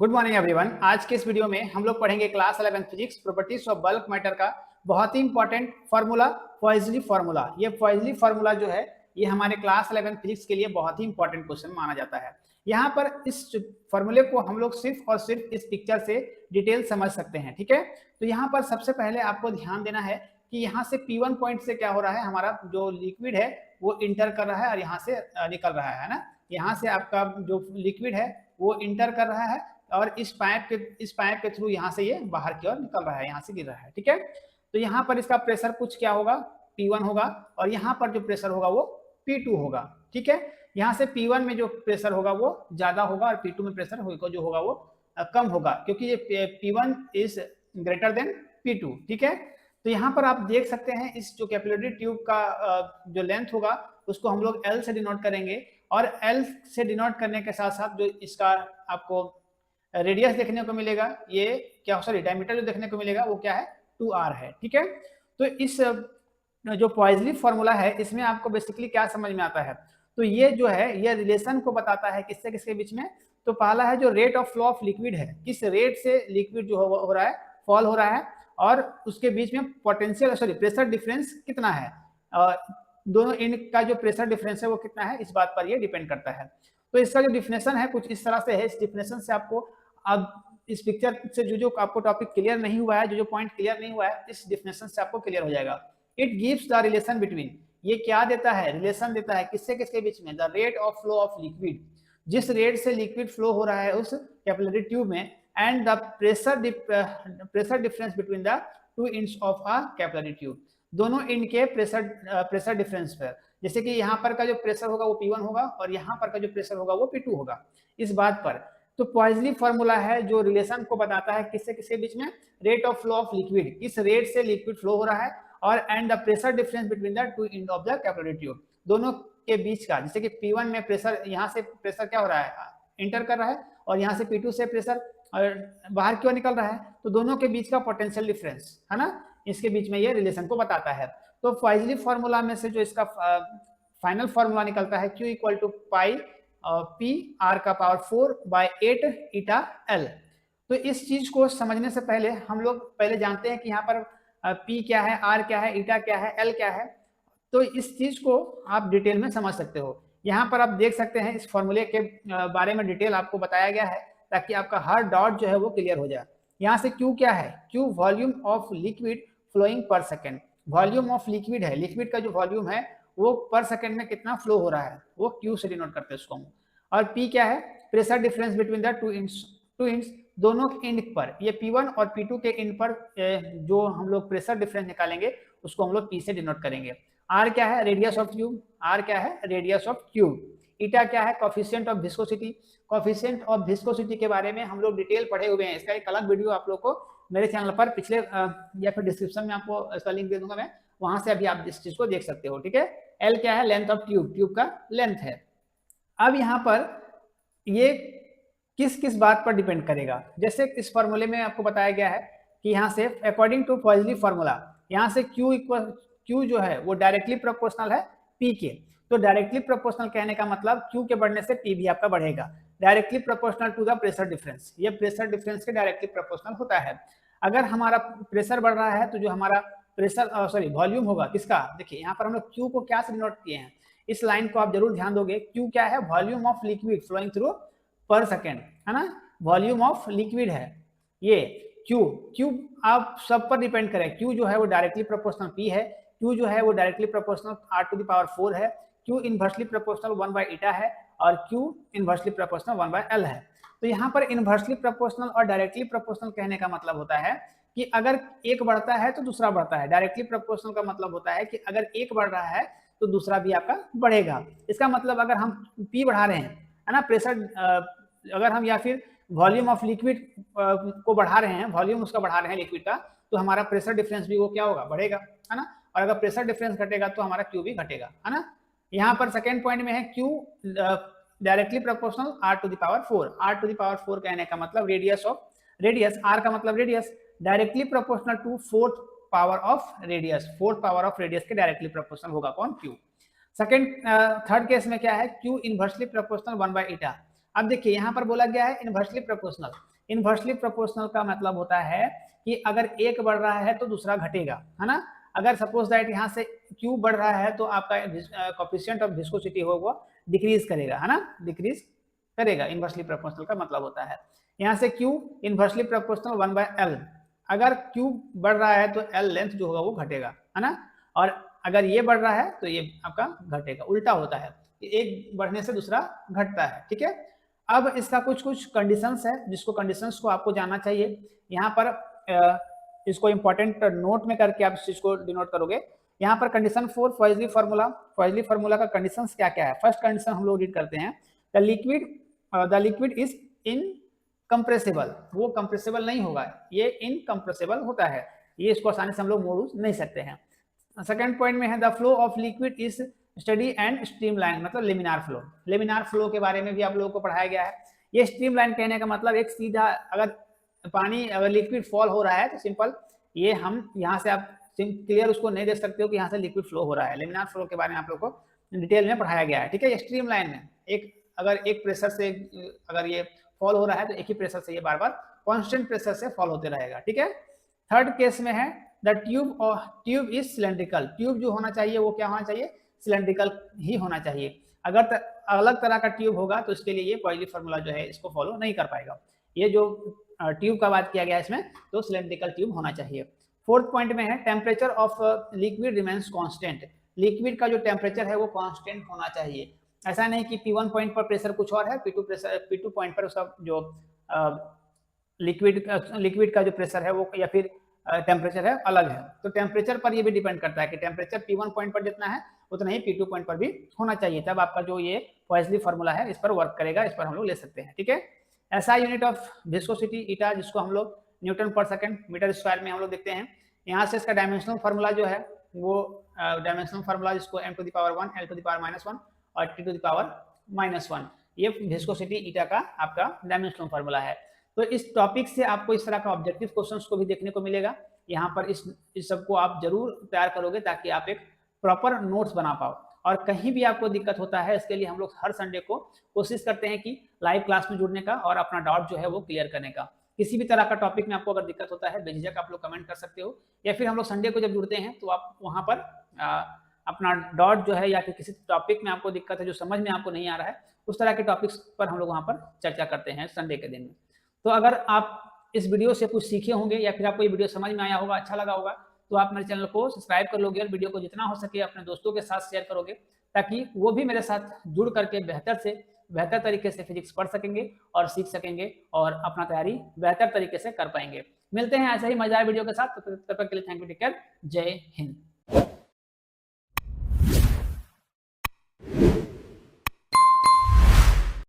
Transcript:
Good morning everyone. आज के इस वीडियो में हम लोग पढ़ेंगे class 11 physics properties of bulk matter का बहुत ही इंपॉर्टेंट फार्मूला, पॉइजली फार्मूला। ये पॉइजली फार्मूला जो है ये हमारे क्लास 11 फिजिक्स के लिए बहुत ही इंपॉर्टेंट क्वेश्चन माना जाता है। यहाँ पर इस फार्मूले को हम लोग सिर्फ और सिर्फ इस पिक्चर से डिटेल समझ सकते हैं, ठीक है। तो यहाँ पर सबसे पहले आपको ध्यान देना है कि यहाँ से P1 पॉइंट से क्या हो रहा है, हमारा जो लिक्विड है वो इंटर कर रहा है और यहाँ से निकल रहा है ना। यहाँ से आपका जो लिक्विड है वो इंटर कर रहा है और इस पाइप के थ्रू यहाँ से ये बाहर की ओर निकल रहा है, यहाँ से गिर रहा है, ठीक है। तो यहाँ पर इसका प्रेशर कुछ क्या होगा, P1 होगा, और यहाँ पर जो प्रेशर होगा वो P2 होगा, ठीक है। यहाँ से P1 में जो प्रेशर होगा वो ज्यादा होगा और P2 में प्रेशर जो होगा वो कम होगा, क्योंकि ये P1 is greater than P2, ठीक है। तो यहाँ पर आप देख सकते हैं इस जो कैपिलरी ट्यूब का जो लेंथ होगा उसको हम लोग L से डिनोट करेंगे, और L से डिनोट करने के साथ साथ जो इसका आपको रेडियस देखने को मिलेगा, ये क्या डायमीटर जो देखने को मिलेगा वो क्या है, 2r है, ठीक है। तो इस जो पॉइजली फॉर्मूला है इसमें आपको बेसिकली क्या समझ में आता है, तो ये जो है ये रिलेशन को बताता है किससे किसके बीच में। तो पहला है जो rate of flow of liquid है, किस रेट से लिक्विड जो हो रहा है, फॉल हो रहा है, और उसके बीच में पोटेंशियल प्रेशर डिफरेंस कितना है, दोनों इनका जो प्रेशर डिफरेंस है वो कितना है, इस बात पर ये डिपेंड करता है। तो इसका जो डिफिनेशन है कुछ इस तरह से है। इस डिफिनेशन से आपको अब इस पिक्चर से जो आपको टॉपिक क्लियर नहीं हुआ है, जो पॉइंट क्लियर नहीं हुआ है, इस डिफिनेशन से आपको क्लियर हो जाएगा। It gives the relation between, ये क्या देता है, रिलेशन देता है किससे किसके बीच में, the rate of flow of liquid, जिस रेट से लिक्विड फ्लो हो रहा है उस कैपिलरी ट्यूब में, and the pressure difference between the two ends of a capillary tube, दोनों एंड के प्रेशर डिफरेंस पर। जैसे कि यहाँ पर का जो प्रेशर होगा वो P1 होगा और यहाँ पर का जो प्रेशर होगा वो P2 होगा, इस बात पर। तो पॉइजली फॉर्मूला है जो रिलेशन को बताता है किससे किसके बीच में, rate of flow of liquid, इस रेट से लिक्विड फ्लो हो रहा है, और and the pressure difference between the two end of the capillary tube, दोनों के बीच का। जैसे कि P1 में प्रेशर, यहाँ से प्रेशर क्या हो रहा है, इंटर कर रहा है, और यहाँ से P2 से प्रेशर बाहर क्यों निकल रहा है, तो दोनों के बीच का पोटेंशियल डिफरेंस है ना, इसके बीच में ये रिलेशन को बताता है। तो पॉइजली फॉर्मूला में से जो इसका फाइनल फॉर्मूला निकलता है Q equal to pi P R का पावर 4 बाय 8 ईटा L। तो इस चीज को समझने से पहले हम लोग पहले जानते हैं कि यहाँ पर P क्या है, R क्या है, ईटा क्या है, L क्या है। तो इस चीज को आप डिटेल में समझ सकते हो। यहाँ पर आप देख सकते हैं इस फॉर्मूले के बारे में डिटेल आपको बताया गया है, ताकि आपका हर डॉट जो है वो क्लियर हो जाए। यहाँ से Q क्या है, Q volume of liquid flowing per second, volume of liquid है, लिक्विड का जो वॉल्यूम है वो पर सेकेंड में कितना फ्लो हो रहा है, वो Q से डिनोट करते हैं उसको हम। और P क्या है, pressure difference between the two ends, दोनों एंड पर, ये P1 और P2 के एंड पर जो हम लोग प्रेशर डिफरेंस निकालेंगे उसको हम लोग P से डिनोट करेंगे। R क्या है, रेडियस ऑफ ट्यूब, R क्या है, रेडियस ऑफ ट्यूब। ईटा क्या है, coefficient of viscosity, coefficient of viscosity के बारे में हम लोग डिटेल पढ़े हुए हैं, इसका एक अलग वीडियो आप लोग को मेरे चैनल पर पिछले या फिर डिस्क्रिप्शन में आपको इसका लिंक दे दूंगा मैं, वहां से अभी आप इस चीज को देख सकते हो, ठीक है। एल क्या है, लेंथ ऑफ ट्यूब, ट्यूब का लेंथ है। अब यहाँ पर ये किस किस बात पर डिपेंड करेगा, जैसे इस फॉर्मूले में आपको बताया गया है कि यहाँ से अकॉर्डिंग टू पॉइजली फॉर्मूला, यहाँ से Q जो है वो डायरेक्टली प्रोपोर्शनल है P के। तो डायरेक्टली प्रोपोर्शनल कहने का मतलब Q के बढ़ने से P भी आपका बढ़ेगा, directly proportional to the pressure difference, ये प्रेशर डिफरेंस के डायरेक्टली प्रोपोर्शनल होता है। अगर हमारा प्रेशर बढ़ रहा है तो जो हमारा प्रेशर वॉल्यूम होगा किसका, देखिए यहाँ पर हम लोग Q को क्या से डिनोट किए हैं, इस लाइन को आप जरूर ध्यान दोगे। Q क्या है, volume of liquid flowing through per second, है ना, वॉल्यूम ऑफ लिक्विड है ये Q आप सब पर डिपेंड करें। Q जो है वो डायरेक्टली प्रोपोर्शनल P है, Q जो है वो directly proportional R to the power 4 है, Q inversely proportional 1 by eta है, और Q inversely proportional 1 by L है। तो यहाँ पर इनवर्सली प्रोपोर्शनल और डायरेक्टली प्रोपोर्शनल कहने का मतलब होता है कि अगर एक बढ़ता है तो दूसरा बढ़ता है, डायरेक्टली प्रोपोर्शनल का मतलब होता है कि अगर एक बढ़ रहा है तो दूसरा भी आपका बढ़ेगा। इसका मतलब अगर हम P बढ़ा रहे हैं, है ना, प्रेशर अगर हम या फिर वॉल्यूम ऑफ लिक्विड को बढ़ा रहे हैं, वॉल्यूम उसका बढ़ा रहे हैं लिक्विड का, तो हमारा प्रेशर डिफरेंस भी वो क्या होगा, बढ़ेगा, है ना। और अगर प्रेशर डिफरेंस घटेगा तो हमारा Q भी घटेगा, है ना। यहाँ पर सेकेंड पॉइंट में है Q directly proportional R to the power 4, R to the power 4 कहने का मतलब रेडियस, R का मतलब radius, directly proportional to fourth power of radius, fourth power of radius के डायरेक्टली प्रोपोर्शनल होगा कौन, Q। सेकेंड थर्ड केस में क्या है, Q इनवर्सली प्रोपोर्शनल 1 बाय ईटा। अब देखिए यहाँ पर बोला गया है इनवर्सली प्रोपोर्शनल, इनवर्सली प्रोपोर्शनल का मतलब होता है कि अगर एक बढ़ रहा है तो दूसरा घटेगा, है ना। अगर सपोज दैट यहाँ से Q बढ़ रहा है तो आपका कोफिशिएंट ऑफ विस्कोसिटी हो वो डिक्रीज करेगा, है ना, डिक्रीज करेगा। इनवर्सली प्रोपोर्शनल का मतलब होता है यहाँ से Q इनवर्सली प्रोपोर्शनल 1/L, अगर Q बढ़ रहा है तो L लेंथ जो होगा वो घटेगा, है ना। और अगर ये बढ़ रहा है तो ये आपका घटेगा, उल्टा होता है, एक बढ़ने से दूसरा घटता है, ठीक है। अब इसका कुछ कंडीशंस है जिसको कंडीशंस को आपको जानना चाहिए। यहाँ पर इसको इंपॉर्टेंट नोट में करके आप इस चीज को डिनोट करोगे। यहाँ पर कंडीशन 4 फॉइजली फार्मूला का कंडीशंस क्या क्या है। फर्स्ट कंडीशन हम लोग रीड करते हैं, द लिक्विड इज इनकम्प्रेसिबल, वो कंप्रेसिबल नहीं होगा, ये इनकम्प्रेसिबल होता है, ये इसको आसानी से हम लोग मोड़ नहीं सकते हैं। सेकंड पॉइंट में है the flow of liquid is study and streamline, मतलब लेमिनार फ्लो। लेमिनार फ्लो के बारे में भी आप लोगों को पढ़ाया गया है। ये स्ट्रीमलाइन कहने का मतलब एक सीधा, अगर पानी अगर लिक्विड फॉल हो रहा है तो सिंपल ये हम यहाँ से आप क्लियर उसको नहीं देख सकते हो कि यहाँ से लिक्विड फ्लो हो रहा है। लेमिनार फ्लो के बारे में आप लोग को डिटेल में पढ़ाया गया है, ठीक है। स्ट्रीमलाइन में अगर एक प्रेशर से अगर ये फॉल हो रहा है तो एक ही प्रेशर से ये बार बार कांस्टेंट प्रेशर से फॉल होते रहेगा, ठीक है। थर्ड केस में है the tube is cylindrical, tube जो होना चाहिए वो क्या होना चाहिए, सिलेंड्रिकल ही होना चाहिए। अगर अलग तरह का ट्यूब होगा तो इसके लिए ये पॉइजली फार्मूला जो है इसको फॉलो नहीं कर पाएगा। ये जो ट्यूब का बात किया गया है इसमें तो सिलेंड्रिकल ट्यूब होना चाहिए। फोर्थ पॉइंट में है temperature of liquid remains constant, liquid का जो टेम्परेचर है वो कांस्टेंट होना चाहिए। ऐसा नहीं कि P1 पॉइंट पर प्रेशर कुछ और है, P2 पॉइंट पर उसका जो लिक्विड का जो प्रेशर है वो या फिर टेम्परेचर है अलग है। तो टेम्परेचर पर ये भी डिपेंड करता है कि टेम्परेचर P1 पॉइंट पर जितना है उतना ही P2 पॉइंट पर भी होना चाहिए, तब आपका जो ये पॉइजली फार्मूला है इस पर वर्क करेगा, इस पर हम लोग ले सकते हैं, ठीक है। ऐसा यूनिट ऑफ विस्कोसिटी ईटा, जिसको हम लोग न्यूटन पर सेकंड मीटर स्क्वायर में हम लोग देखते हैं। यहाँ से इसका डायमेंशनल फार्मूला जो है वो डायमेंशनल फार्मूला जिसको m⁻1 l⁻−1 और t⁻−1, ये विस्कोसिटी ईटा का आपका डायमेंशनल फार्मूला है। तो इस टॉपिक से आपको इस तरह का ऑब्जेक्टिव क्वेश्चंस को भी देखने को मिलेगा। यहाँ पर इस सबको आप जरूर तैयार करोगे ताकि आप एक प्रॉपर नोट्स बना पाओ। और कहीं भी आपको दिक्कत होता है इसके लिए हम लोग हर संडे को कोशिश करते हैं कि लाइव क्लास में जुड़ने का और अपना डाउट जो है वो क्लियर करने का। किसी भी तरह का टॉपिक में आपको अगर दिक्कत होता है बेझिझक आप लोग कमेंट कर सकते हो, या फिर हम लोग संडे को जब जुड़ते हैं तो आप वहाँ पर अपना डाउट जो है या फिर किसी टॉपिक में आपको दिक्कत है जो समझ में आपको नहीं आ रहा है उस तरह के टॉपिक्स पर हम लोग वहाँ पर चर्चा करते हैं संडे के दिन में। तो अगर आप इस वीडियो से कुछ सीखे होंगे या फिर आपको ये वीडियो समझ में आया होगा, अच्छा लगा होगा, तो आप मेरे चैनल को सब्सक्राइब कर लोगे और वीडियो को जितना हो सके अपने दोस्तों के साथ शेयर करोगे ताकि वो भी मेरे साथ जुड़ करके बेहतर तरीके से फिजिक्स पढ़ सकेंगे और सीख सकेंगे और अपना तैयारी बेहतर तरीके से कर पाएंगे। मिलते हैं ऐसे ही मजेदार वीडियो के साथ, तब तक के लिए थैंक यू, टेक केयर, जय हिंद।